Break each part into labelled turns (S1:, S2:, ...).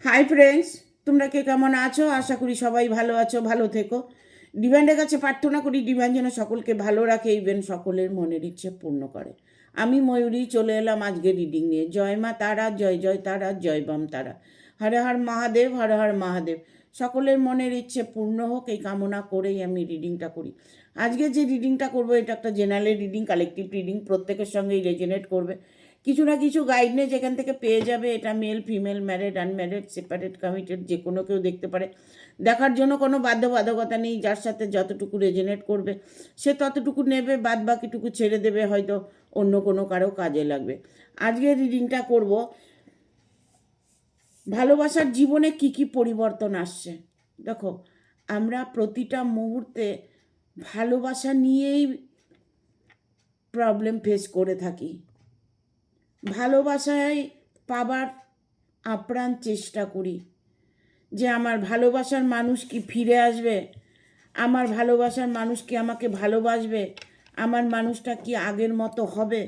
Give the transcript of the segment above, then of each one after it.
S1: Hi friends, তোমরা কে কেমন আছো? আশা করি সবাই ভালো আছো, ভালো থেকো। ডিভাইনের কাছে প্রার্থনা করি ডিভাইন যেন সকলকে ভালো রাখে, ইভেন সকলের মনের ইচ্ছে পূর্ণ করে। আমি ময়ূরী চলে এলাম আজকে রিডিং নিয়ে। জয় মা তারা, জয় জয় তারা, জয় বাম তারা। হর হর মহাদেব, হর হর মহাদেব। সকলের মনের ইচ্ছে পূর্ণ হোক এই কামনা করেই আমি রিডিংটা করি। আজকে যে রিডিংটা করবো এটা একটা জেনারেল রিডিং, কালেকটিভ রিডিং, প্রত্যেকের সঙ্গেই রেজোনেট করবে। কিছু না কিছু গাইডনেস এখান থেকে পেয়ে যাবে। এটা male female, married unmarried, separate committed, যে কোনো কেউ দেখতে পারে। দেখার জন্য কোনো বাধ্যবাধকতা নেই। যার সাথে যতটুকু রেজোনেট করবে সে ততটুকু নেবে, বাদ বাকিটুকু ছেড়ে দেবে, হয়তো অন্য কোনো কারো কাজে লাগবে। আজকে রিডিংটা করব ভালোবাসার জীবনে কি কি পরিবর্তন আসছে। দেখো, আমরা প্রতিটা মুহূর্তে ভালোবাসা নিয়েই প্রবলেম ফেস করে থাকি। ভালোবাসায় পাবার আপ্রাণ চেষ্টা করি যে আমার ভালোবাসার মানুষ কি ফিরে আসবে, আমার ভালোবাসার মানুষ কি আমাকে ভালোবাসবে, আমার মানুষটা কি আগের মতো হবে।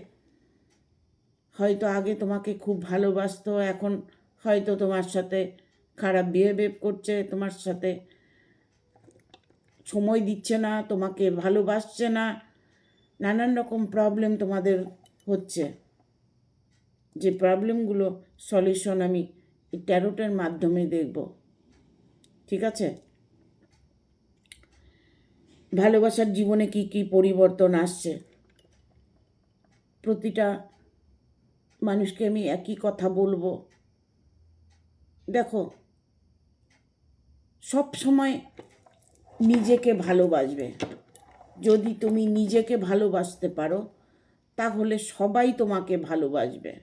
S1: হয়তো আগে তোমাকে খুব ভালোবাসতো, এখন হয়তো তোমার সাথে খারাপ বিহেভিয়ার করছে, তোমার সাথে সময় দিচ্ছে না, তোমাকে ভালোবাসছে না, নানান রকম প্রবলেম তোমাদের হচ্ছে। যে প্রবলেমগুলো সলিউশন আমি এই ট্যারোটের মাধ্যমে দেখব। ঠিক আছে? ভালোবাসার জীবনে কি কি পরিবর্তন আসছে, প্রতিটা মানুষকে আমি একই কথা বলবো। দেখো, সব সময় নিজেকে ভালোবাসবে। যদি তুমি নিজেকে ভালোবাসতে পারো তাহলে সবাই তোমাকে ভালোবাসবে।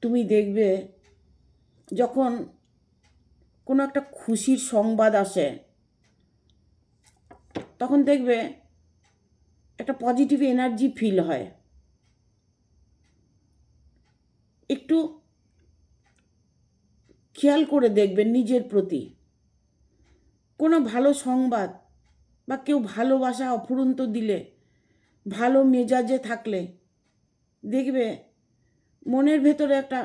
S1: তুমি দেখবে যখন কোনো একটা খুশির সংবাদ আসে তখন দেখবে একটা পজিটিভ এনার্জি ফিল হয়। একটু খেয়াল করে দেখবেন নিজের প্রতি। কোনো ভালো সংবাদ বা কেউ ভালোবাসা অফুরন্ত দিলে, ভালো মেজাজে থাকলে দেখবে মনের ভেতরে একটা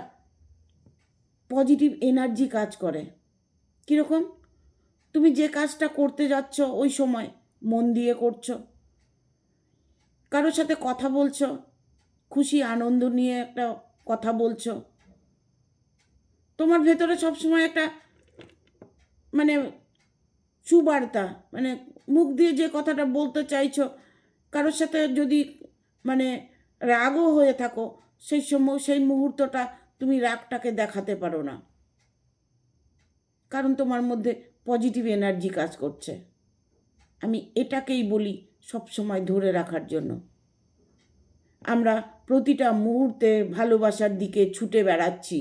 S1: পজিটিভ এনার্জি কাজ করে। কীরকম? তুমি যে কাজটা করতে যাচ্ছ ওই সময় মন দিয়ে করছো, কারোর সাথে কথা বলছো, খুশি আনন্দ নিয়ে একটা কথা বলছো, তোমার ভেতরে সবসময় একটা মানে সুবার্তা, মানে মুখ দিয়ে যে কথাটা বলতে চাইছো, কারোর সাথে যদি মানে রাগও হয়ে থাকো সেই সময় সেই মুহূর্তটা তুমি রাগটাকে দেখাতে পারো না, কারণ তোমার মধ্যে পজিটিভ এনার্জি কাজ করছে। আমি এটাকেই বলি সব সময় ধরে রাখার জন্য। আমরা প্রতিটা মুহূর্তে ভালোবাসার দিকে ছুটে বেড়াচ্ছি।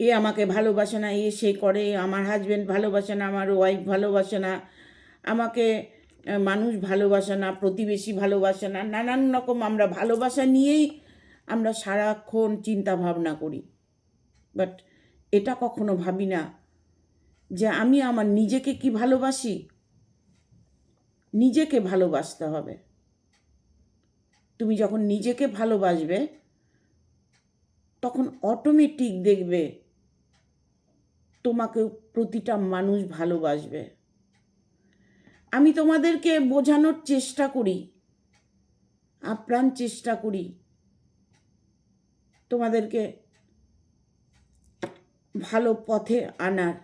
S1: এ আমাকে ভালোবাসে না, এ সে করে, আমার হাজব্যান্ড ভালোবাসে না, আমার ওয়াইফ ভালোবাসে না, আমাকে মানুষ ভালোবাসে না, প্রতিবেশী ভালোবাসে না, নানান রকম আমরা ভালোবাসা নিয়েই আমরা সারাক্ষণ চিন্তা ভাবনা করি। বাট এটা কখনো ভাবি না যে আমি আমার নিজেকে কি ভালোবাসি। নিজেকে ভালোবাসতে হবে। তুমি যখন নিজেকে ভালোবাসবে তখন অটোমেটিক দেখবে তোমাকে প্রতিটা মানুষ ভালোবাসবে। আমি তোমাদেরকে বোঝানোর চেষ্টা করি, আপ্রাণ চেষ্টা করি তোমাদেরকে ভালো পথে আনার।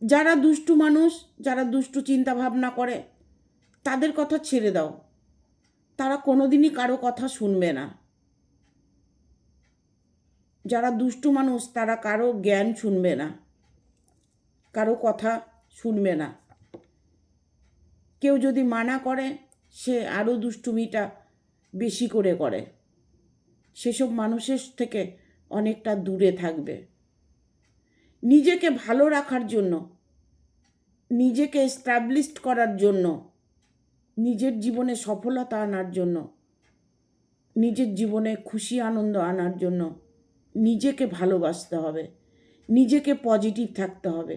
S1: যারা দুষ্টু মানুষ, যারা দুষ্টু চিন্তা ভাবনা করে তাদের কথা ছেড়ে দাও, তারা কোনোদিনই কারো কথা শুনবে না। যারা দুষ্টু মানুষ তারা কারো জ্ঞান শুনবে না, কারো কথা শুনবে না। কেউ যদি মানা করে সে আরও দুষ্টুমিটা বেশি করে করে। সেসব মানুষের থেকে অনেকটা দূরে থাকবে। নিজেকে ভালো রাখার জন্য, নিজেকে এস্টাবলিশড করার জন্য, নিজের জীবনে সফলতা আনার জন্য, নিজের জীবনে খুশি আনন্দ আনার জন্য নিজেকে ভালোবাসতে হবে, নিজেকে পজিটিভ থাকতে হবে,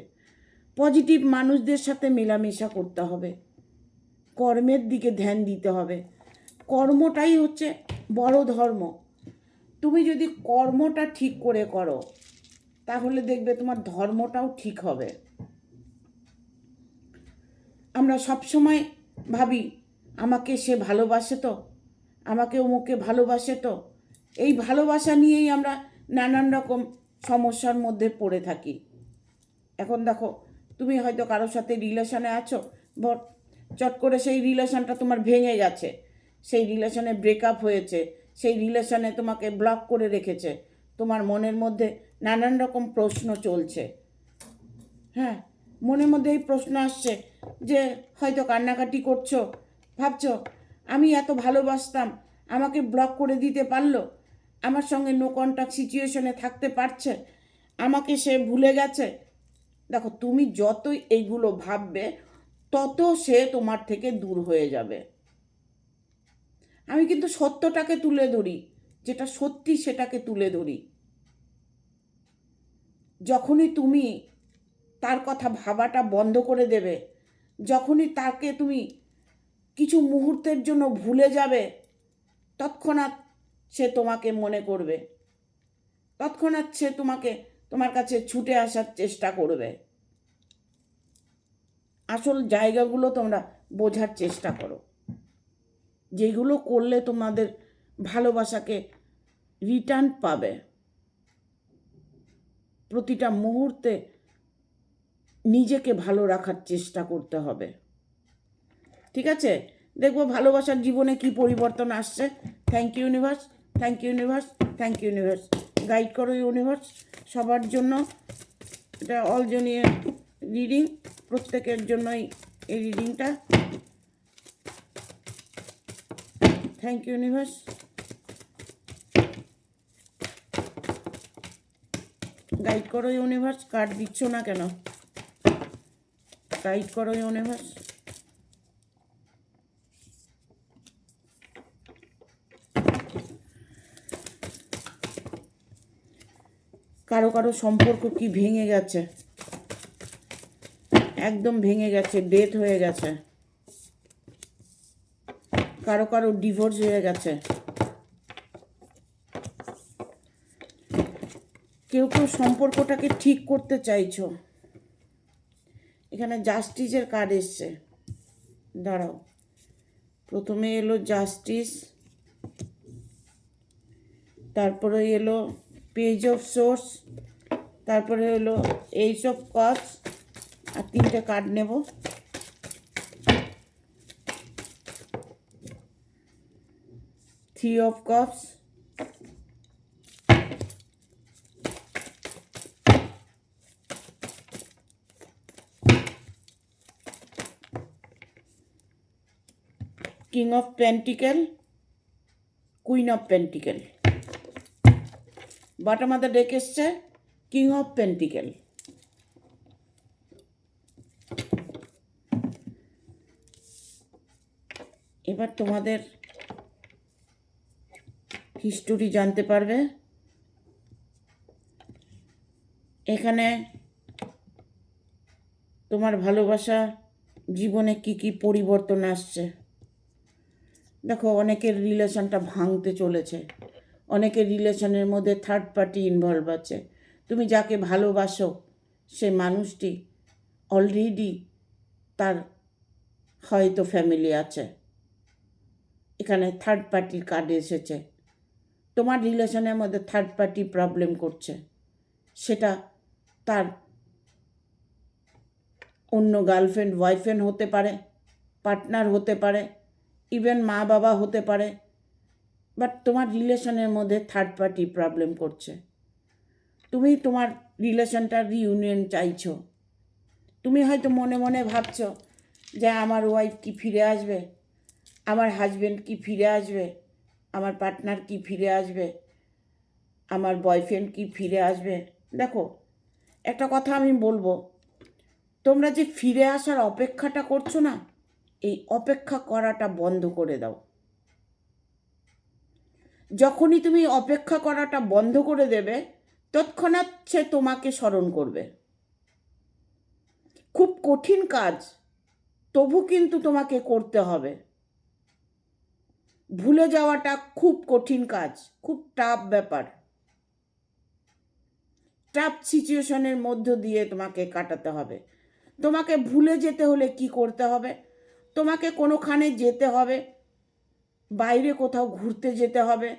S1: পজিটিভ মানুষদের সাথে মেলামেশা করতে হবে, কর্মের দিকে ধ্যান দিতে হবে। কর্মটাই হচ্ছে বড় ধর্ম। তুমি যদি কর্মটা ঠিক করে করো তাহলে দেখবে তোমার ধর্মটাও ঠিক হবে। আমরা সবসময় ভাবি আমাকে সে ভালোবাসে তো, আমাকে অমুকে ভালোবাসে তো, এই ভালোবাসা নিয়েই আমরা নানান রকম সমস্যার মধ্যে পড়ে থাকি। এখন দেখো, তুমি হয়তো কারোর সাথে রিলেশনে আছো, বট চট করে সেই রিলেশনটা তোমার ভেঙে গেছে, সেই রিলেশনে ব্রেকআপ হয়েছে, সেই রিলেশনে তোমাকে ব্লক করে রেখেছে, তোমার মনের মধ্যে নানান রকম প্রশ্ন চলছে। হ্যাঁ, মনের মধ্যে এই প্রশ্ন আসছে যে হয়তো কান্নাকাটি করছো, ভাবছো আমি এত ভালোবাসতাম, আমাকে ব্লক করে দিতে পারলো, আমার সঙ্গে নো কন্ট্যাক্ট সিচুয়েশনে থাকতে পারছে, আমাকে সে ভুলে গেছে। দেখো, তুমি যতই এইগুলো ভাববে তত সে তোমার থেকে দূর হয়ে যাবে। আমি কিন্তু সত্যটাকে তুলে ধরি, যেটা সত্যি সেটাকে তুলে ধরি। যখনই তুমি তার কথা ভাবাটা বন্ধ করে দেবে, যখনই তাকে তুমি কিছু মুহূর্তের জন্য ভুলে যাবে, তৎক্ষণাৎ সে তোমাকে মনে করবে, তৎক্ষণাৎ সে তোমার কাছে ছুটে আসার চেষ্টা করবে। আসল জায়গাগুলো তোমরা বোঝার চেষ্টা করো, যেগুলো করলে তোমাদের ভালোবাসাকে রিটার্ন পাবে। প্রতিটা মুহূর্তে নিজেকে ভালো রাখার চেষ্টা করতে হবে, ঠিক আছে? দেখবো ভালোবাসার জীবনে কি পরিবর্তন আসছে। Thank you universe, thank you universe, thank you universe. Guide করো ইউনিভার্স সবার জন্য। এটা অলজনীয় রিডিং, প্রত্যেকের জন্যই এই রিডিংটা। Thank you universe. গাইড করো ইউনিভার্স, কার্ড দিচ্ছ না কেন? গাইড করো ইউনিভার্স। কারো কারো সম্পর্ক কি ভেঙে গেছে, একদম ভেঙে গেছে, ডেথ হয়ে গেছে। কারো কারো ডিভোর্স হয়ে গেছে। কেউ কেউ সম্পর্কটাকে ঠিক করতে চাইছো। এখানে জাস্টিসের কার্ড এসছে, দাঁড়াও। প্রথমে এলো জাস্টিস, তারপরে এলো পেজ অফ সোর্স, তারপরে এলো এইস অফ কাপস, আর তিনটে কার্ড নেব। Three of cups, king of pentacle, queen of pentacle. Bottom of the deck এসছে কিং অফ পেন্টিকেল। এবার তোমাদের হিস্টোরি জানতে পারবে। এখানে তোমার ভালোবাসা জীবনে কি কি পরিবর্তন আসছে। দেখো, অনেকের রিলেশনটা ভাঙতে চলেছে, অনেকের রিলেশনের মধ্যে থার্ড পার্টি ইনভলভ আছে। তুমি যাকে ভালোবাসো সে মানুষটি অলরেডি তার হয়তো ফ্যামিলি আছে। এখানে থার্ড পার্টির কার্ড এসেছে। তোমার রিলেশনের মধ্যে থার্ড পার্টি প্রবলেম করছে, সেটা তার অন্য গার্লফ্রেন্ড বয়ফ্রেন্ড হতে পারে, পার্টনার হতে পারে, ইভেন মা বাবা হতে পারে, বাট তোমার রিলেশনের মধ্যে থার্ড পার্টি প্রবলেম করছে। তুমি তোমার রিলেশনটার রিইউনিয়ন চাইছো। তুমি হয়তো মনে মনে ভাবছো যে আমার ওয়াইফ কি ফিরে আসবে, আমার হাজব্যান্ড কি ফিরে আসবে, আমার পার্টনার কি ফিরে আসবে, আমার বয়ফ্রেন্ড কি ফিরে আসবে। দেখো, একটা কথা আমি বলবো, তোমরা যে ফিরে আসার অপেক্ষাটা করছো না, এই অপেক্ষা করাটা বন্ধ করে দাও। যখনই তুমি অপেক্ষা করাটা বন্ধ করে দেবে, তৎক্ষণাৎ সে তোমাকে স্মরণ করবে। খুব কঠিন কাজ, তবু কিন্তু তোমাকে করতে হবে। ভুলে যাওয়াটা খুব কঠিন কাজ, খুব টাফ ব্যাপার। টাফ সিচুয়েশনের মধ্য দিয়ে তোমাকে কাটাতে হবে। তোমাকে ভুলে যেতে হলে কি করতে হবে? তোমাকে কোনোখানে যেতে হবে, বাইরে কোথাও ঘুরতে যেতে হবে,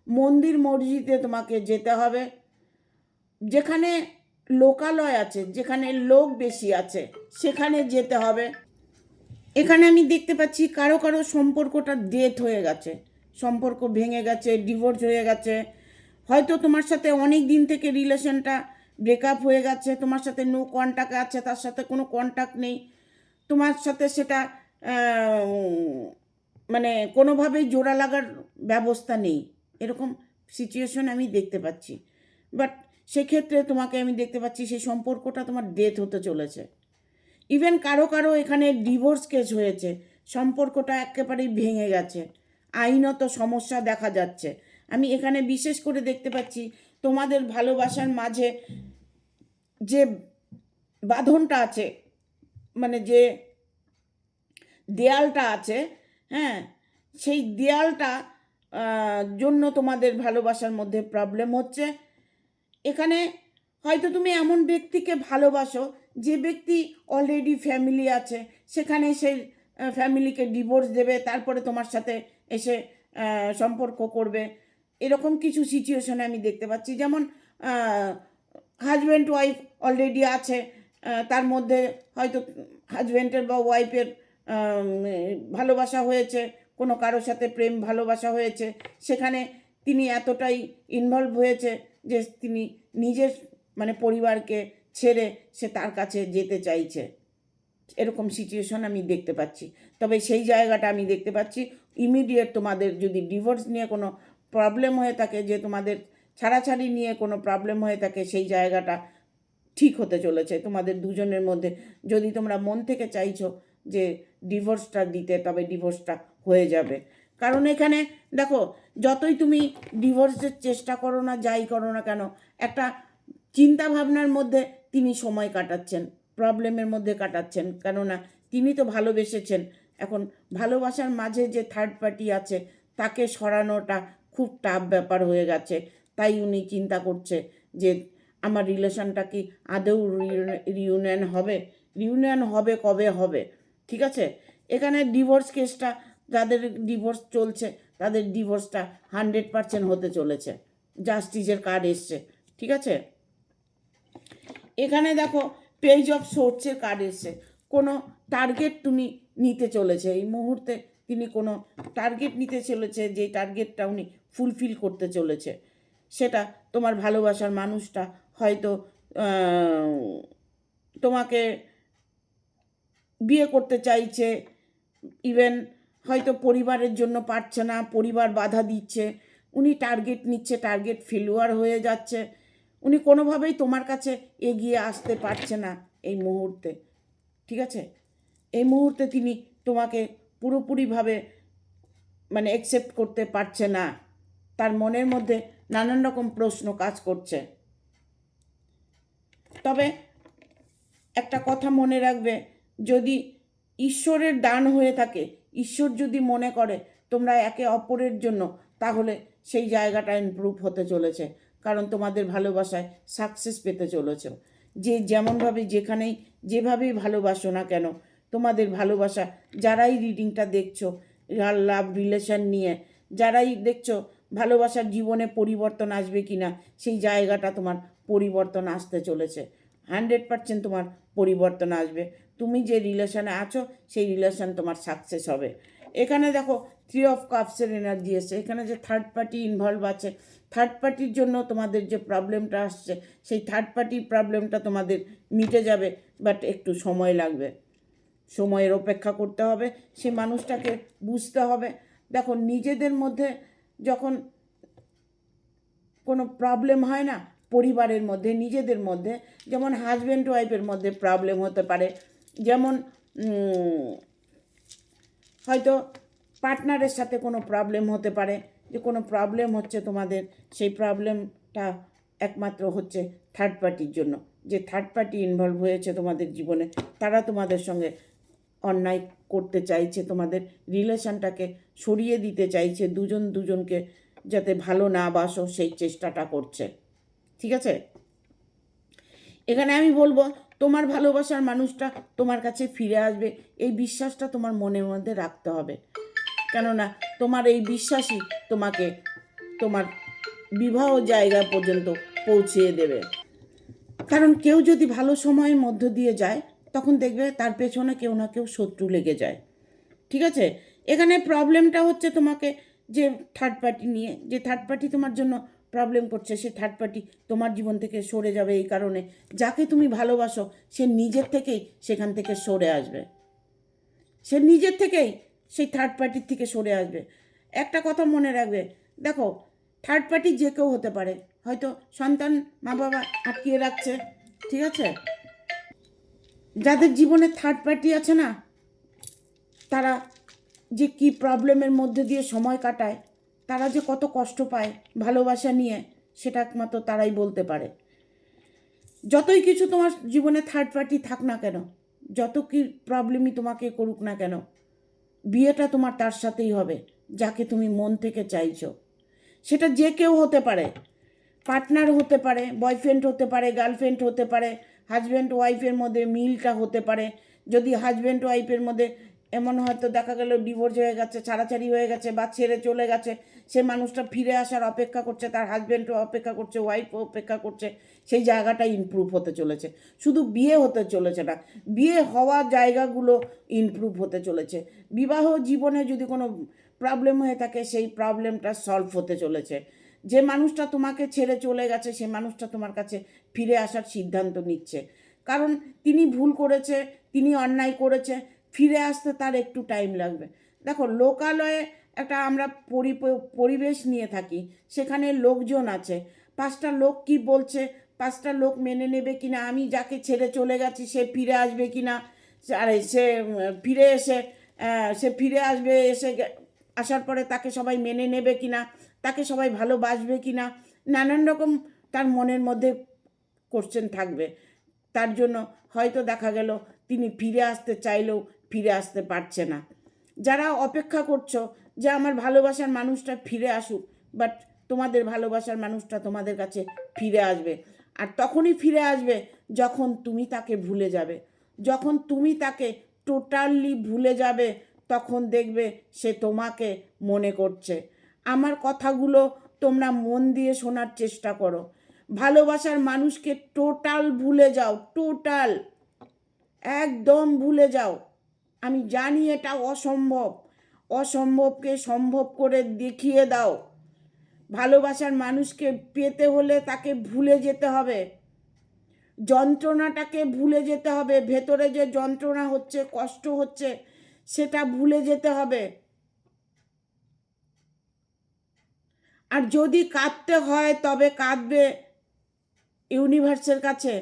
S1: মন্দির মসজিদে তোমাকে যেতে হবে, যেখানে লোকালয় আছে, যেখানে লোক বেশি আছে সেখানে যেতে হবে। এখানে আমি দেখতে পাচ্ছি কারো কারো সম্পর্কটা ডেথ হয়ে গেছে, সম্পর্ক ভেঙে গেছে, ডিভোর্স হয়ে গেছে। হয়তো তোমার সাথে অনেক দিন থেকে রিলেশনটা ব্রেকআপ হয়ে গেছে, তোমার সাথে নো কন্ট্যাক্ট আছে, তার সাথে কোনো কন্ট্যাক্ট নেই, তোমার সাথে সেটা মানে কোনোভাবেই জোড়া লাগার ব্যবস্থা নেই, এরকম সিচুয়েশন আমি দেখতে পাচ্ছি। বাট সেক্ষেত্রে তোমাকে আমি দেখতে পাচ্ছি সেই সম্পর্কটা তোমার ডেথ হতে চলেছে। ইভেন কারো কারো এখানে ডিভোর্স কেস হয়েছে, সম্পর্কটা একেবারেই ভেঙে গেছে, আইনত সমস্যা দেখা যাচ্ছে। আমি এখানে বিশেষ করে দেখতে পাচ্ছি তোমাদের ভালোবাসার মাঝে যে বাঁধনটা আছে, মানে যে দেয়ালটা আছে, হ্যাঁ, সেই দেয়ালটা জন্য তোমাদের ভালোবাসার মধ্যে প্রবলেম হচ্ছে। এখানে হয়তো তুমি এমন ব্যক্তিকে ভালোবাসো যে ব্যক্তি অলরেডি ফ্যামিলি আছে, সেখানে সেই ফ্যামিলিকে ডিভোর্স দেবে, তারপরে তোমার সাথে এসে সম্পর্ক করবে, এরকম কিছু সিচুয়েশনে আমি দেখতে পাচ্ছি। যেমন হাজব্যান্ড ওয়াইফ অলরেডি আছে, তার মধ্যে হয়তো হাজব্যান্ডের বা ওয়াইফের ভালোবাসা হয়েছে, কোনো কারোর সাথে প্রেম ভালোবাসা হয়েছে, সেখানে তিনি এতটাই ইনভলভ হয়েছে যে তিনি নিজের মানে পরিবারকে ছেড়ে সে তার কাছে যেতে চাইছে, এরকম সিচুয়েশন আমি দেখতে পাচ্ছি। তবে সেই জায়গাটা আমি দেখতে পাচ্ছি ইমিডিয়েট তোমাদের যদি ডিভোর্স নিয়ে কোনো প্রবলেম হয়ে থাকে, যে তোমাদের ছাড়াছাড়ি নিয়ে কোনো প্রবলেম হয়ে থাকে, সেই জায়গাটা ঠিক হতে চলেছে তোমাদের দুজনের মধ্যে। যদি তোমরা মন থেকে চাইছো যে ডিভোর্সটা দিতে, তবে ডিভোর্সটা হয়ে যাবে। কারণ এখানে দেখো, যতই তুমি ডিভোর্সের চেষ্টা করো না, যাই করো না কেন, একটা চিন্তা ভাবনার মধ্যে তিনি সময় কাটাচ্ছেন, প্রবলেমের মধ্যে কাটাচ্ছেন, কেননা তিনি তো ভালোবেসেছেন। এখন ভালোবাসার মাঝে যে থার্ড পার্টি আছে তাকে সরানোটা খুব টাফ ব্যাপার হয়ে গেছে। তাই উনি চিন্তা করছে যে আমার রিলেশনটা কি আদৌ রিউনিয়ন হবে, রিউনিয়ন হবে কবে হবে, ঠিক আছে। এখানে ডিভোর্স কেসটা, যাদের ডিভোর্স চলছে তাদের ডিভোর্সটা 100% হতে চলেছে, জাস্টিসের কার্ড এসছে, ঠিক আছে। এখানে দেখো পেজ অফ সোর্সের কার্ড এসছে, কোনো টার্গেট তুমি নিতে চলেছে এই মুহূর্তে, তিনি কোনো টার্গেট নিতে চলেছে, যে টার্গেটটা উনি ফুলফিল করতে চলেছে, সেটা তোমার ভালোবাসার মানুষটা হয়তো তোমাকে বিয়ে করতে চাইছে, ইভেন হয়তো পরিবারের জন্য পারছে না, পরিবার বাধা দিচ্ছে, উনি টার্গেট নিচ্ছে, টার্গেট ফেলুয়ার হয়ে যাচ্ছে, উনি কোনোভাবেই তোমার কাছে এগিয়ে আসতে পারছে না এই মুহূর্তে, ঠিক আছে। এই মুহূর্তে তিনি তোমাকে পুরোপুরিভাবে মানে অ্যাকসেপ্ট করতে পারছে না, তার মনের মধ্যে নানান রকম প্রশ্ন কাজ করছে। তবে একটা কথা মনে রাখবে, যদি ঈশ্বরের দান হয়ে থাকে, ঈশ্বর যদি মনে করে তোমরা একে অপরের জন্য, তাহলে সেই জায়গাটা ইমপ্রুভ হতে চলেছে, কারণ তোমাদের ভালোবাসায় সাকসেস পেতে চলেছ। যে যেমনভাবে যেখানেই যেভাবেই ভালোবাসো না কেন, তোমাদের ভালোবাসা, যারাই রিডিংটা দেখছো লাভ রিলেশন নিয়ে, যারাই দেখছো ভালোবাসার জীবনে পরিবর্তন আসবে কি না, সেই জায়গাটা তোমার পরিবর্তন আসতে চলেছে, 100% তোমার পরিবর্তন আসবে। তুমি যে রিলেশনে আছো সেই রিলেশন তোমার সাকসেস হবে। এখানে দেখো 3 অফ কাপসের এনার্জি এসছে, এখানে যে থার্ড পার্টি ইনভলভ আছে, থার্ড পার্টির জন্য তোমাদের যে প্রবলেমটা আসছে, সেই থার্ড পার্টির প্রবলেমটা তোমাদের মিটে যাবে, বাট একটু সময় লাগবে, সময়ের অপেক্ষা করতে হবে, সেই মানুষটাকে বুঝতে হবে। দেখো নিজেদের মধ্যে যখন কোনো প্রবলেম হয় না, পরিবারের মধ্যে, নিজেদের মধ্যে, যেমন হাজব্যান্ড ওয়াইফের মধ্যে প্রবলেম হতে পারে, যেমন হয়তো পার্টনারের সাথে কোনো প্রবলেম হতে পারে, যে কোনো প্রবলেম হচ্ছে তোমাদের, সেই প্রবলেমটা একমাত্র হচ্ছে থার্ড পার্টির জন্য, যে থার্ড পার্টি ইনভলভ হয়েছে তোমাদের জীবনে, তারা তোমাদের সঙ্গে অন্যায় করতে চাইছে, তোমাদের রিলেশনটাকে সরিয়ে দিতে চাইছে, দুজন দুজনকে যাতে ভালো না বাসো সেই চেষ্টাটা করছে। ঠিক আছে, এখানে আমি বলবো তোমার ভালোবাসার মানুষটা তোমার কাছে ফিরে আসবে, এই বিশ্বাসটা তোমার মনের মধ্যে রাখতে হবে। কেননা তোমার এই বিশ্বাসই তোমাকে তোমার বিবাহ জায়গা পর্যন্ত পৌঁছিয়ে দেবে। কারণ কেউ যদি ভালো সময়ের মধ্য দিয়ে যায়, তখন দেখবে তার পেছনে কেউ না কেউ শত্রু লেগে যায়। ঠিক আছে, এখানে প্রবলেমটা হচ্ছে তোমাকে যে থার্ড পার্টি নিয়ে, যে থার্ড পার্টি তোমার জন্য প্রবলেম করছে, সে থার্ড পার্টি তোমার জীবন থেকে সরে যাবে এই কারণে যাকে তুমি ভালোবাসো সে নিজের থেকেই সেখান থেকে সরে আসবে, সে নিজের থেকেই সেই থার্ড পার্টির থেকে সরে আসবে। একটা কথা মনে রাখবে, দেখো থার্ড পার্টি যে কেউ হতে পারে, হয়তো সন্তান মা বাবা আটকিয়ে রাখছে, ঠিক আছে, যাদের জীবনে থার্ড পার্টি আছে না, তারা যে কি প্রবলেমের মধ্যে দিয়ে সময় কাটায়, তারা যে কত কষ্ট পায় ভালোবাসা নিয়ে, সেটা একমাত্র তারাই বলতে পারে। যতই কিছু তোমার জীবনে থার্ড পার্টি থাক না কেন, যত কি প্রবলেমই তোমাকে করুক না কেন, বিয়েটা তোমার তার সাথেই হবে যাকে তুমি মন থেকে চাইছো। সেটা যে কেউ হতে পারে, পার্টনার হতে পারে, বয়ফ্রেন্ড হতে পারে, গার্লফ্রেন্ড হতে পারে, হাজব্যান্ড ওয়াইফের মধ্যে মিলটা হতে পারে। যদি হাজব্যান্ড ওয়াইফের মধ্যে এমন হয়তো দেখা গেল ডিভোর্স হয়ে গেছে, ছাড়াছাড়ি হয়ে গেছে বা ছেড়ে চলে গেছে, সে মানুষটা ফিরে আসার অপেক্ষা করছে, তার হাজব্যান্ডও অপেক্ষা করছে, ওয়াইফও অপেক্ষা করছে, সেই জায়গাটা ইমপ্রুভ হতে চলেছে। শুধু বিয়ে হতে চলেছে না, বিয়ে হওয়ার জায়গাগুলো ইমপ্রুভ হতে চলেছে। বিবাহ জীবনে যদি কোনো প্রবলেম হয়ে থাকে, সেই প্রবলেমটা সলভ হতে চলেছে। যে মানুষটা তোমাকে ছেড়ে চলে গেছে, সে মানুষটা তোমার কাছে ফিরে আসার সিদ্ধান্ত নিচ্ছে, কারণ তিনি ভুল করেছে, তিনি অন্যায় করেছে, ফিরে আসতে তার একটু টাইম লাগবে। দেখো লোকালয়ে একটা আমরা পরিবেশ নিয়ে থাকি, সেখানে লোকজন আছে, 5টা লোক কি বলছে, 5টা লোক মেনে নেবে কিনা, আমি যাকে ছেড়ে চলে গেছি সে ফিরে আসবে কিনা, আরে সে ফিরে এসে সে ফিরে আসবে, আসার পরে তাকে সবাই মেনে নেবে কিনা, তাকে সবাই ভালোবাসবে কিনা, নানান রকম তার মনের মধ্যে কোশ্চেন থাকবে। তার জন্য হয়তো দেখা গেল তিনি ফিরে আসতে চাইলেও ফিরে আসতে পারছে না। যারা অপেক্ষা করছো যে আমার ভালোবাসার মানুষটা ফিরে আসুক, বাট তোমাদের ভালোবাসার মানুষটা তোমাদের কাছে ফিরে আসবে, আর তখনই ফিরে আসবে যখন তুমি তাকে ভুলে যাবে। যখন তুমি তাকে টোটালি ভুলে যাবে, তখন দেখবে সে তোমাকে মনে করছে। আমার কথাগুলো তোমরা মন দিয়ে শোনার চেষ্টা করো। ভালোবাসার মানুষকে টোটাল ভুলে যাও, টোটাল একদম ভুলে যাও। আমি জানি এটা অসম্ভব, অসম্ভবকে সম্ভব করে দেখিয়ে দাও। ভালোবাসার মানুষকে পেতে হলে তাকে ভুলে যেতে হবে, যন্ত্রণাটাকে ভুলে যেতে হবে, ভেতরে যে যন্ত্রণা হচ্ছে, কষ্ট হচ্ছে, সেটা ভুলে যেতে হবে। আর যদি কাঁদতে হয় তবে কাঁদবে ইউনিভার্সের কাছে,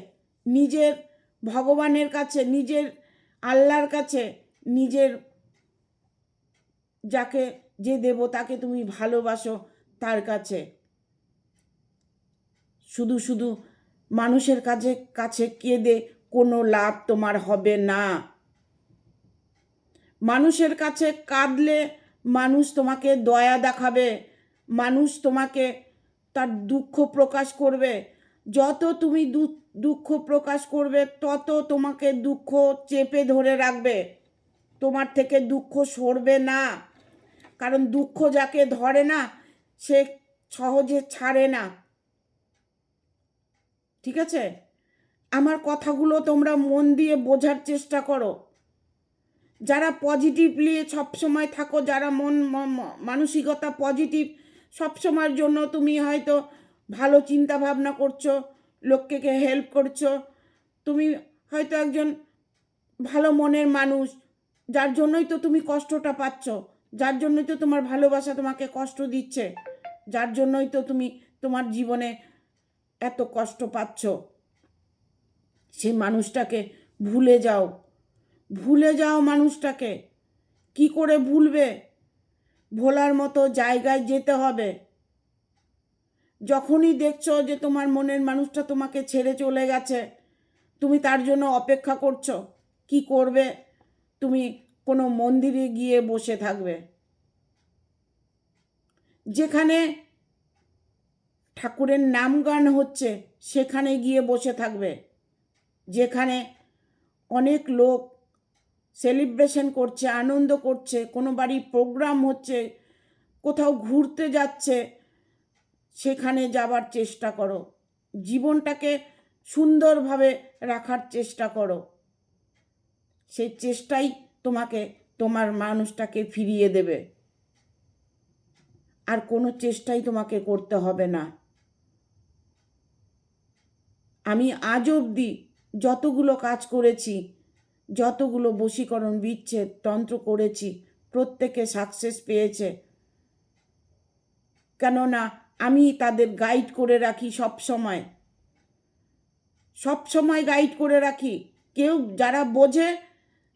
S1: নিজের ভগবানের কাছে, নিজের আল্লাহর কাছে, নিজের যাকে যে দেবতাকে তুমি ভালোবাসো তার কাছে। শুধু শুধু মানুষের কাছে কাছে কেঁদে কোনো লাভ তোমার হবে না। মানুষের কাছে কাঁদলে মানুষ তোমাকে দয়া দেখাবে, মানুষ তোমাকে তার দুঃখ প্রকাশ করবে। যত তুমি দুঃখ প্রকাশ করবে, তত তোমাকে দুঃখ চেপে ধরে রাখবে, তোমার থেকে দুঃখ সরবে না। কারণ দুঃখ যাকে ধরে না, সে সহজে ছাড়ে না। ঠিক আছে, আমার কথাগুলো তোমরা মন দিয়ে বোঝার চেষ্টা করো। যারা পজিটিভলি সবসময় থাকো, যারা মানসিকতা পজিটিভ, সবসময়ের জন্য তুমি হয়তো ভালো চিন্তা ভাবনা করছো, লোককে হেল্প করছো, তুমি হয়তো একজন ভালো মনের মানুষ, যার জন্যই তো তুমি কষ্টটা পাচ্ছ, যার জন্যই তো তোমার ভালোবাসা তোমাকে কষ্ট দিচ্ছে, যার জন্যই তো তুমি তোমার জীবনে এত কষ্ট পাচ্ছ। সেই মানুষটাকে ভুলে যাও, ভুলে যাও মানুষটাকে। কি করে ভুলবে? ভোলার মতো জায়গায় যেতে হবে। যখনই দেখছো যে তোমার মনের মানুষটা তোমাকে ছেড়ে চলে গেছে, তুমি তার জন্য অপেক্ষা করছো, কি করবে? তুমি কোনো মন্দিরে গিয়ে বসে থাকবে, যেখানে ঠাকুরের নাম গান হচ্ছে সেখানে গিয়ে বসে থাকবে, যেখানে অনেক লোক সেলিব্রেশন করছে, আনন্দ করছে, কোনো বাড়ি প্রোগ্রাম হচ্ছে, কোথাও ঘুরতে যাচ্ছে, সেখানে যাবার চেষ্টা করো। জীবনটাকে সুন্দরভাবে রাখার চেষ্টা করো। সেই চেষ্টাই তোমাকে তোমার মানুষটাকে ফিরিয়ে দেবে। আর কোনো চেষ্টাই তোমাকে করতে হবে না। আমি আজ অবধি যতগুলো কাজ করেছি, যতগুলো বশীকরণ বিচ্ছেদ তন্ত্র করেছি, প্রত্যেকে সাকসেস পেয়েছে। কেননা আমি তাদের গাইড করে রাখি সব সময় গাইড করে রাখি। কেউ যারা বোঝে,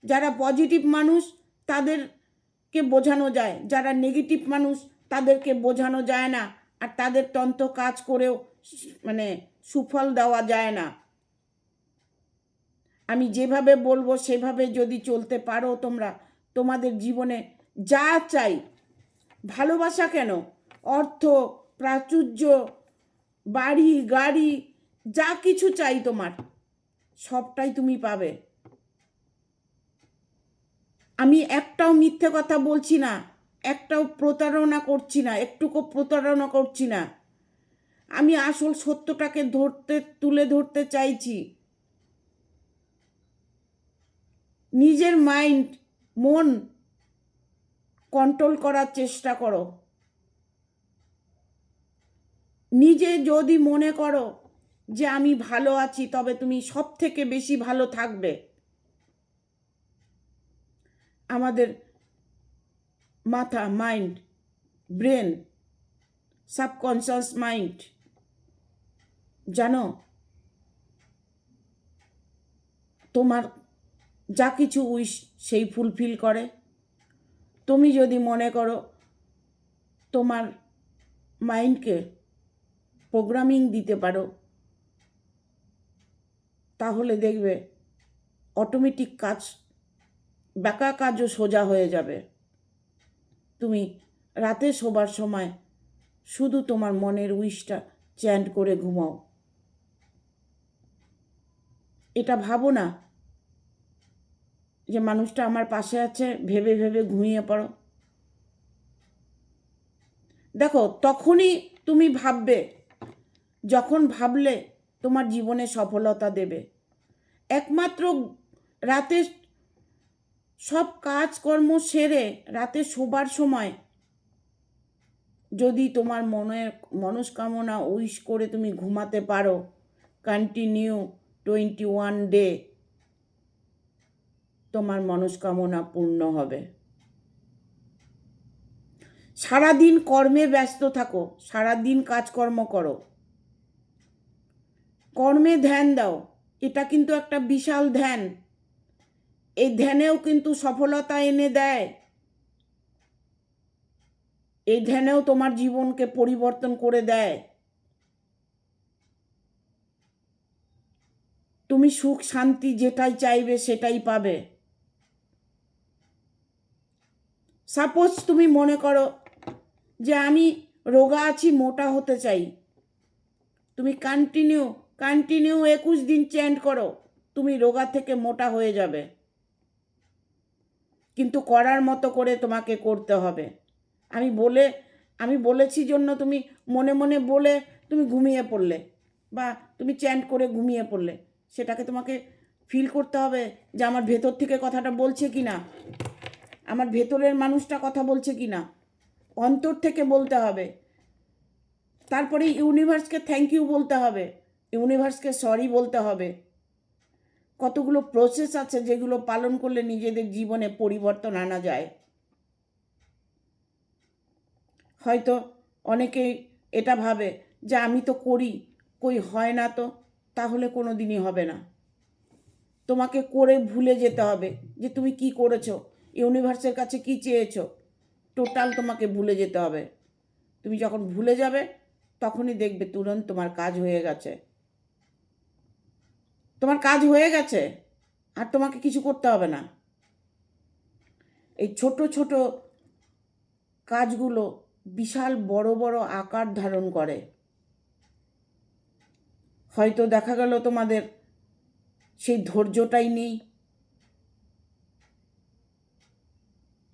S1: যারা পজিটিভ মানুষ তাদেরকে বোঝানো যায়, যারা নেগেটিভ মানুষ তাদেরকে বোঝানো যায় না, আর তাদের তন্ত্র কাজ করেও সুফল দেওয়া যায় না। আমি যেভাবে বলবো সেভাবে যদি চলতে পারো তোমরা, তোমাদের জীবনে যা চাই, ভালোবাসা কেন, অর্থ, প্রাচুর্য, বাড়ি গাড়ি, যা কিছু চাই তোমার সবটাই তুমি পাবে। আমি একটাও মিথ্যে কথা বলছি না, একটাও প্রতারণা করছি না, একটুকু প্রতারণা করছি না। আমি আসল সত্যটাকে তুলে ধরতে চাইছি। নিজের মন কন্ট্রোল করার চেষ্টা করো। নিজে যদি মনে করো যে আমি ভালো আছি, তবে তুমি সব থেকে বেশি ভালো থাকবে। আমাদের মাথা, মাইন্ড, ব্রেন, সাবকনসিয়াস মাইন্ড, জানো, তোমার যা কিছু উইশ সেই ফুলফিল করে। তুমি যদি মনে করো তোমার মাইন্ডকে প্রোগ্রামিং দিতে পারো, তাহলে দেখবে অটোমেটিক বাঁকা কাজও সোজা হয়ে যাবে। তুমি রাতে শোবার সময় শুধু তোমার মনের উইশটা চ্যান্ট করে ঘুমাও। এটা ভাবো না যে মানুষটা আমার পাশে আছে, ভেবে ভেবে ঘুমিয়ে পড়ো। দেখো, তখনই তুমি ভাববে যখন ভাবলে তোমার জীবনে সফলতা দেবে। একমাত্র রাতে সব কাজকর্ম সেরে রাতে শোবার সময় যদি তোমার মনের মনস্কামনা উইশ করে তুমি ঘুমাতে পারো, কন্টিনিউ 21 ডে, তোমার মনস্কামনা পূর্ণ হবে। সারাদিন কর্মে ব্যস্ত থাকো, সারাদিন কাজকর্ম করো, কর্মে ধ্যান দাও। এটা কিন্তু একটা বিশাল ধ্যান। এই ধ্যানেও কিন্তু সফলতা এনে দেয়। এই ধ্যানেও তোমার জীবনকে পরিবর্তন করে দেয়। তুমি সুখ শান্তি যেটাই চাইবে সেটাই পাবে। সাপোজ তুমি মনে করো যে আমি রোগা আছি, মোটা হতে চাই, তুমি কন্টিনিউ 21 দিন চ্যান্ট করো, তুমি রোগা থেকে মোটা হয়ে যাবে। কিন্তু করার মতো করে তোমাকে করতে হবে। আমি বলেছি জন্য তুমি মনে মনে বলে তুমি ঘুমিয়ে পড়লে, বা তুমি চ্যান্ট করে ঘুমিয়ে পড়লে, সেটাকে তোমাকে ফিল করতে হবে যে আমার ভেতর থেকে কথাটা বলছে কি না, আমার ভেতরের মানুষটা কথা বলছে কি না, অন্তর থেকে বলতে হবে। তারপরে ইউনিভার্সকে থ্যাংক ইউ বলতে হবে, ইউনিভার্সকে সরি বলতে হবে। কতগুলো প্রসেস আছে যেগুলো পালন করলে নিজেদের জীবনে পরিবর্তন আনা যায়। হয়তো অনেকেই এটা ভাবে যে আমি তো করি, কই হয় না, তো তাহলে কোনো দিনই হবে না। তোমাকে করে ভুলে যেতে হবে যে তুমি কি করেছো, ইউনিভার্সের কাছে কি চেয়েছো, টোটাল তোমাকে ভুলে যেতে হবে। তুমি যখন ভুলে যাবে তখনই দেখবে তুরন্ত তোমার কাজ হয়ে গেছে। তোমার কাজ হয়ে গেছে, আর তোমাকে কিছু করতে হবে না। এই ছোট ছোট কাজগুলো বিশাল বড় বড় আকার ধারণ করে। হয়তো দেখা গেল তোমাদের সেই ধৈর্যটাই নেই,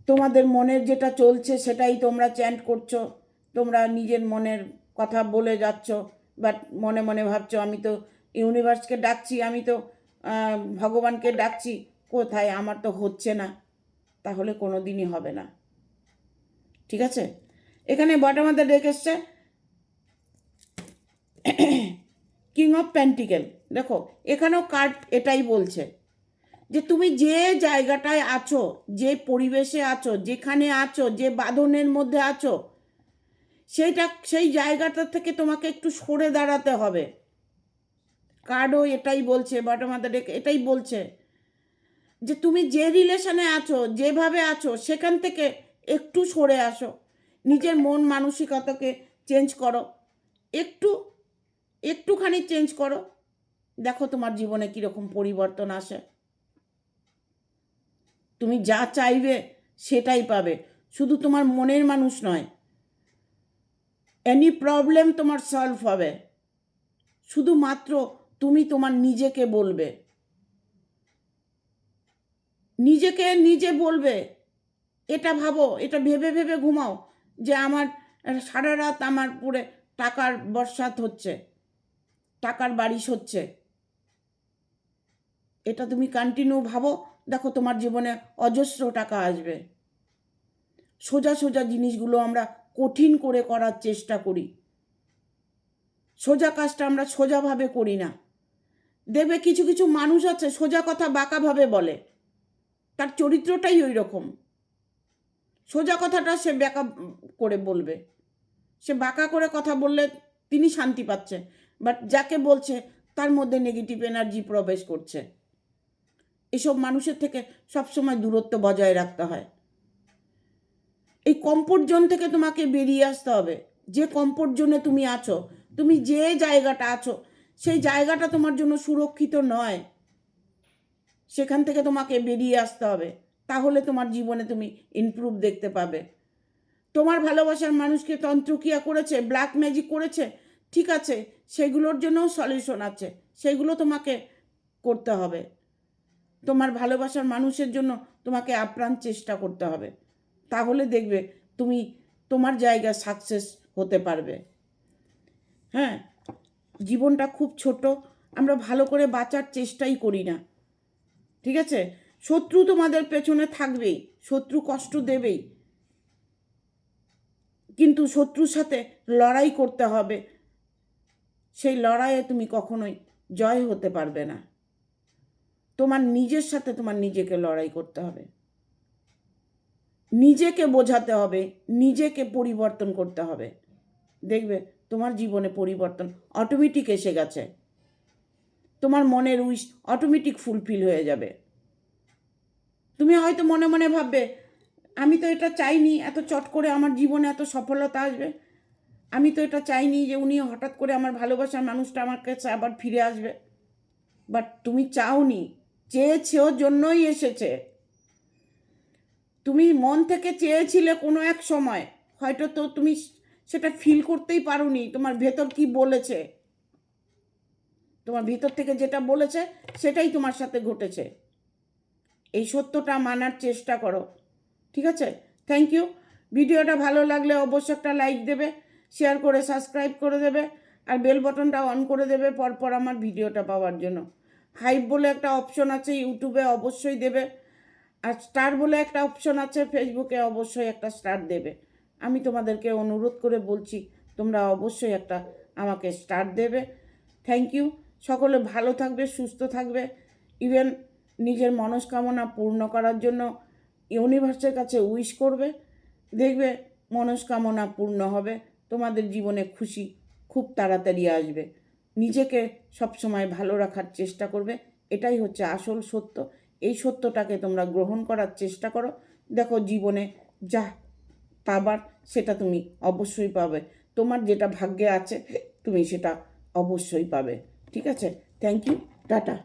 S1: তোমাদের মনের যেটা চলছে সেটাই তোমরা চ্যান্ট করছো, তোমরা নিজের মনের কথা বলে যাচ্ছ, বাট মনে মনে ভাবছো আমি তো ইউনিভার্সকে ডাকছি, আমি তো ভগবানকে ডাকছি, কোথায় আমার তো হচ্ছে না। তাহলে কোনো দিনই হবে না। ঠিক আছে, এখানে বটমাতে রেখেছে কিং অফ পেন্টিকেল। দেখো এখানেও কার্ড এটাই বলছে যে তুমি যে জায়গাটায় আছো, যে পরিবেশে আছো, যেখানে আছো, যে বাঁধনের মধ্যে আছো, সেই জায়গাটা থেকে তোমাকে একটু সরে দাঁড়াতে হবে। কার্ডও এটাই বলছে, বটমাতে এটাই বলছে যে তুমি যে রিলেশনে আছো, যেভাবে আছো, সেখান থেকে একটু সরে আসো, নিজের মন মানসিকতাকে চেঞ্জ করো, একটুখানি চেঞ্জ করো, দেখো তোমার জীবনে কীরকম পরিবর্তন আসে। তুমি যা চাইবে সেটাই পাবে, শুধু তোমার মনের মানুষ নয়। এনি প্রবলেম তোমার সলভ হবে, শুধুমাত্র তুমি তোমার নিজেকে বলবে, নিজেকে নিজে বলবে। এটা ভাবো, এটা ভেবে ভেবে ঘুমাও যে আমার সারা রাত আমার পুরে টাকার বর্ষাত হচ্ছে, টাকার বারিশ হচ্ছে। এটা তুমি কন্টিনিউ ভাবো, দেখো তোমার জীবনে অজস্র টাকা আসবে। সোজা সোজা জিনিসগুলো আমরা কঠিন করে করার চেষ্টা করি, সোজা কাজটা আমরা সোজাভাবে করি না। দেখবে কিছু কিছু মানুষ আছে সোজা কথা বাঁকাভাবে বলে, তার চরিত্রটাই ওই রকম। সোজা কথাটা সে বাঁকা করে বলবে, সে বাঁকা করে কথা বললে তিনি শান্তি পাচ্ছে, বাট যাকে বলছে তার মধ্যে নেগেটিভ এনার্জি প্রবেশ করছে। এসব মানুষের থেকে সবসময় দূরত্ব বজায় রাখতে হয়। এই কমফোর্ট জোন থেকে তোমাকে বেরিয়ে আসতে হবে। যে কমফোর্ট জোনে তুমি আছো, তুমি যে জায়গাটা আছো, সেই জায়গাটা তোমার জন্য সুরক্ষিত নয়। সেখান থেকে তোমাকে বেরিয়ে আসতে হবে, তাহলে তোমার জীবনে তুমি ইমপ্রুভ দেখতে পাবে। তোমার ভালোবাসার মানুষকে তন্ত্রক্রিয়া করেছে, ব্ল্যাক ম্যাজিক করেছে, ঠিক আছে, সেগুলোর জন্যও সলিউশন আছে, সেগুলো তোমাকে করতে হবে। তোমার ভালোবাসার মানুষের জন্য তোমাকে আপ্রাণ চেষ্টা করতে হবে, তাহলে দেখবে তুমি তোমার জায়গায় সাকসেস হতে পারবে। হ্যাঁ, জীবনটা খুব ছোট, আমরা ভালো করে বাঁচার চেষ্টাই করি না। ঠিক আছে, শত্রু তোমাদের পেছনে থাকবেই, শত্রু কষ্ট দেবেই, কিন্তু শত্রুর সাথে লড়াই করতে হবে। সেই লড়াইয়ে তুমি কখনোই জয় হতে পারবে না। তোমার নিজের সাথে তোমার নিজেকে লড়াই করতে হবে, নিজেকে বোঝাতে হবে, নিজেকে পরিবর্তন করতে হবে। দেখবে তোমার জীবনে পরিবর্তন অটোমেটিক এসে গেছে, তোমার মনের উইশ অটোমেটিক ফুলফিল হয়ে যাবে। তুমি হয়তো মনে মনে ভাববে আমি তো এটা চাইনি এত চট করে আমার জীবনে এত সফলতা আসবে, আমি তো এটা চাইনি যে উনি হঠাৎ করে আমার ভালোবাসার মানুষটা আমার কাছে আবার ফিরে আসবে। বাট তুমি চাওনি, চেয়েছো জন্যই এসেছে। তুমি মন থেকে চেয়েছিলে কোনো এক সময়, হয়তো তো তুমি সেটা ফিল করতেই পারোনি, তোমার ভেতর কি বলেছে, তোমার ভিতর থেকে যেটা বলেছে সেটাই তোমার সাথে ঘটেছে। এই সত্যটা মানার চেষ্টা করো। ঠিক আছে, থ্যাংক ইউ। ভিডিওটা ভালো লাগলে অবশ্যই একটা লাইক দেবে, শেয়ার করে সাবস্ক্রাইব করে দেবে, আর বেল বটনটা অন করে দেবে পরপর আমার ভিডিওটা পাওয়ার জন্য। হাইপ বলে একটা অপশন আছে ইউটিউবে, অবশ্যই দেবে। আর স্টার বলে একটা অপশন আছে ফেসবুকে, অবশ্যই একটা স্টার দেবে। আমি তোমাদেরকে অনুরোধ করে বলছি তোমরা অবশ্যই একটা আমাকে স্টার দেবে। Thank you. সকলে ভালো থাকবে, সুস্থ থাকবে, ইভেন নিজের মনস্কামনা পূর্ণ করার জন্য ইউনিভার্সের কাছে উইশ করবে, দেখবে মনস্কামনা পূর্ণ হবে, তোমাদের জীবনে খুশি খুব তাড়াতাড়ি আসবে। নিজেকে সবসময় ভালো রাখার চেষ্টা করবে, এটাই হচ্ছে আসল সত্য। এই সত্যটাকে তোমরা গ্রহণ করার চেষ্টা করো, দেখো জীবনে যা পাবার সেটা তুমি অবশ্যই পাবে। তোমার যেটা ভাগ্যে আছে তুমি সেটা অবশ্যই পাবে। ঠিক আছে, থ্যাংক ইউ, টাটা।